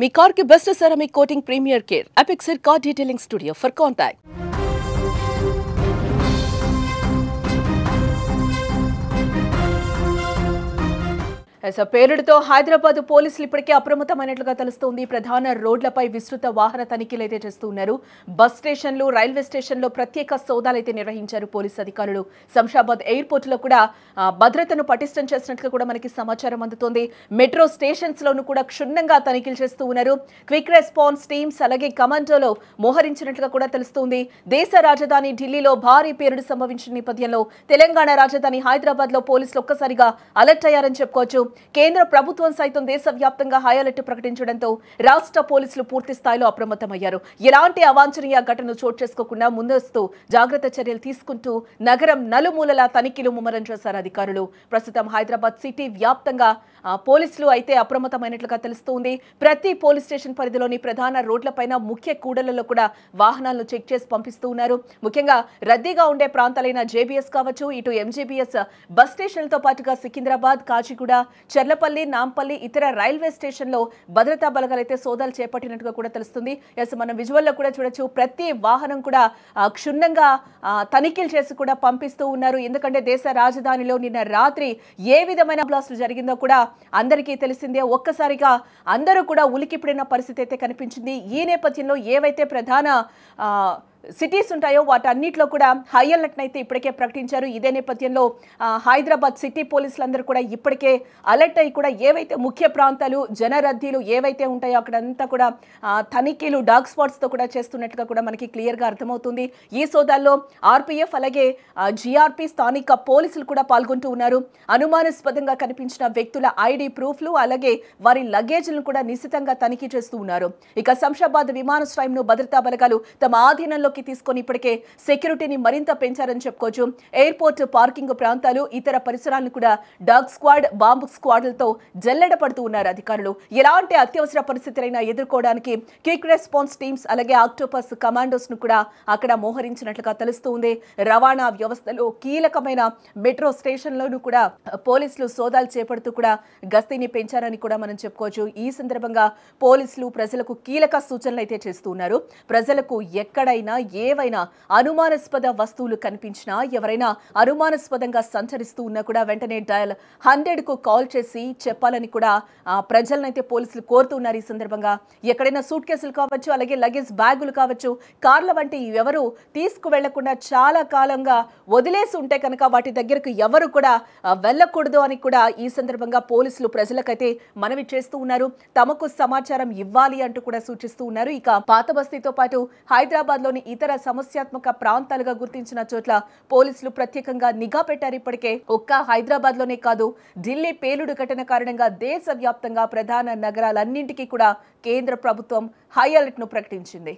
మీ car కి best ceramic coating premier care Apexer car detailing studio for contact పేలుడుతో హైదరాబాద్ పోలీసులు ఇప్పటికే అప్రమత్తమైనట్లుగా తెలుస్తోంది. ప్రధాన రోడ్లపై విస్తృత వాహన తనిఖీలు అయితే చేస్తున్నారు. బస్ స్టేషన్లు, రైల్వే స్టేషన్లో ప్రత్యేక సోదాలు అయితే నిర్వహించారు పోలీసు అధికారులు. శంషాబాద్ ఎయిర్పోర్ట్ లో కూడా భద్రతను పటిష్టం చేసినట్లుగా కూడా మనకి సమాచారం అందుతోంది. మెట్రో స్టేషన్స్ లోను కూడా క్షుణ్ణంగా తనిఖీలు చేస్తూ ఉన్నారు. క్విక్ రెస్పాన్స్ టీమ్స్ అలాగే కమాండోలో మోహరించినట్లుగా కూడా తెలుస్తోంది. దేశ రాజధాని ఢిల్లీలో భారీ పేలుడు సంభవించిన నేపథ్యంలో తెలంగాణ రాజధాని హైదరాబాద్ లో పోలీసులు ఒక్కసారిగా అలర్ట్ అయ్యారని చెప్పుకోవచ్చు. కేంద్ర ప్రభుత్వం సైతం దేశవ్యాప్తంగా హై అలర్ట్ ప్రకటించడంతో రాష్ట్ర పోలీసులు పూర్తి స్థాయిలో అప్రమత్తమయ్యారు. ఎలాంటి అవాంఛనీయ ఘటనలు చోటు చేసుకోకుండా ముందస్తు జాగ్రత్త చర్యలు తీసుకుంటూ నగరం నలుమూలలా తనిఖీలు ముమ్మరం చేశారు అధికారులు. ప్రస్తుతం హైదరాబాద్ సిటీ వ్యాప్తంగా పోలీసులు అయితే అప్రమత్తమైనట్లుగా తెలుస్తోంది. ప్రతి పోలీస్ స్టేషన్ పరిధిలోని ప్రధాన రోడ్లపైన ముఖ్య కూడళ్లలో కూడా వాహనాలను చెక్ చేసి పంపిస్తూ ఉన్నారు. ముఖ్యంగా రద్దీగా ఉండే ప్రాంతాలైన జేబీఎస్ కావచ్చు, ఇటు ఎంజీబీఎస్ బస్ స్టేషన్లతో పాటుగా సికింద్రాబాద్, కాచిగూడ, చర్లపల్లి, నాంపల్లి, ఇతర రైల్వే స్టేషన్లో భద్రతా బలగాలు అయితే సోదాలు చేపట్టినట్టుగా కూడా తెలుస్తుంది. మనం విజువల్లో కూడా చూడొచ్చు. ప్రతి వాహనం కూడా క్షుణ్ణంగా తనిఖీలు చేసి కూడా పంపిస్తూ ఉన్నారు. ఎందుకంటే దేశ రాజధానిలో నిన్న రాత్రి ఏ విధమైన బ్లాస్ట్ జరిగిందో కూడా అందరికీ తెలిసిందే. ఒక్కసారిగా అందరూ కూడా ఉలికిపడిన పరిస్థితి అయితే కనిపించింది. ఈ నేపథ్యంలో ఏవైతే ప్రధాన సిటీస్ ఉంటాయో వాటన్నిటిలో కూడా హై అలర్ట్ అయితే ఇప్పటికే ప్రకటించారు. ఇదే నేపథ్యంలో హైదరాబాద్ సిటీ పోలీసులందరూ కూడా ఇప్పటికే అలర్ట్ అయ్యి కూడా ఏవైతే ముఖ్య ప్రాంతాలు, జనరద్దీలు ఏవైతే ఉంటాయో అక్కడంతా కూడా తనిఖీలు డాగ్ స్పాట్స్తో కూడా చేస్తున్నట్టుగా కూడా మనకి క్లియర్గా అర్థమవుతుంది. ఈ సోదాల్లో ఆర్పీఎఫ్ అలాగే జీఆర్పీ స్థానిక పోలీసులు కూడా పాల్గొంటూ ఉన్నారు. అనుమానాస్పదంగా కనిపించిన వ్యక్తుల ఐడి ప్రూఫ్లు అలాగే వారి లగేజ్లను కూడా నిశితంగా తనిఖీ చేస్తూ ఉన్నారు. ఇక శంషాబాద్ విమానాశ్రయంను భద్రతా బలగాలు తమ ఆధీనంలో తీసుకొని ఇప్పటికే సెక్యూరిటీని మరింత పెంచారని చెప్పుకోవచ్చు. ఎయిర్పోర్ట్ పార్కింగ్ ప్రాంతాలు, ఇతర పరిసరాలను కూడా డాగ్ స్క్వాడ్, బాంబు స్క్వాడ్లతో జల్లెడ పడుతూ ఉన్నారు అధికారులు. ఎలాంటి అత్యవసర పరిస్థితులైనా ఎదుర్కోవడానికి క్విక్ రెస్పాన్స్ టీమ్స్ అలాగే ఆక్టోపస్ కమాండోస్ ను కూడా అక్కడ మోహరించినట్లుగా తెలుస్తుంది. రవాణా వ్యవస్థలో కీలకమైన మెట్రో స్టేషన్లోనూ కూడా పోలీసులు సోదాలు చేపడుతూ కూడా గస్తీని పెంచారని కూడా మనం చెప్పుకోవచ్చు. ఈ సందర్భంగా పోలీసులు ప్రజలకు కీలక సూచనలు అయితే చేస్తూ ఉన్నారు. ప్రజలకు ఎక్కడైనా ఏవైనా అనుమానాస్పద వస్తువులు కనిపించినా, ఎవరైనా అనుమానాస్పదంగా సంచరిస్తూ ఉన్నా కూడా వెంటనే డయల్ 100 కు కాల్ చేసి చెప్పాలని కూడా ప్రజలనైతే పోలీసులు కోరుతూ ఉన్నారు. ఈ సందర్భంగా ఎక్కడైనా సూట్ కేసులు కావచ్చు, అలాగే లగేజ్ బ్యాగులు కావచ్చు, కార్ల వంటి ఎవరు తీసుకువెళ్లకుండా చాలా కాలంగా వదిలేసి ఉంటే కనుక వాటి దగ్గరకు ఎవరు కూడా వెళ్ళకూడదు అని కూడా ఈ సందర్భంగా పోలీసులు ప్రజలకైతే మనవి చేస్తూ ఉన్నారు. తమకు సమాచారం ఇవ్వాలి అంటూ కూడా సూచిస్తూ ఉన్నారు. ఇక పాత బస్తీతో పాటు హైదరాబాద్ లోని ఇతర సమస్యాత్మక ప్రాంతాలుగా గుర్తించిన చోట్ల పోలీసులు ప్రత్యేకంగా నిఘా పెట్టారు. ఇప్పటికే ఒక్క హైదరాబాద్ లోనే కాదు, ఢిల్లీ పేలుడు ఘటన కారణంగా దేశవ్యాప్తంగా ప్రధాన నగరాలన్నింటికీ కూడా కేంద్ర ప్రభుత్వం హై అలర్ట్ ను ప్రకటించింది.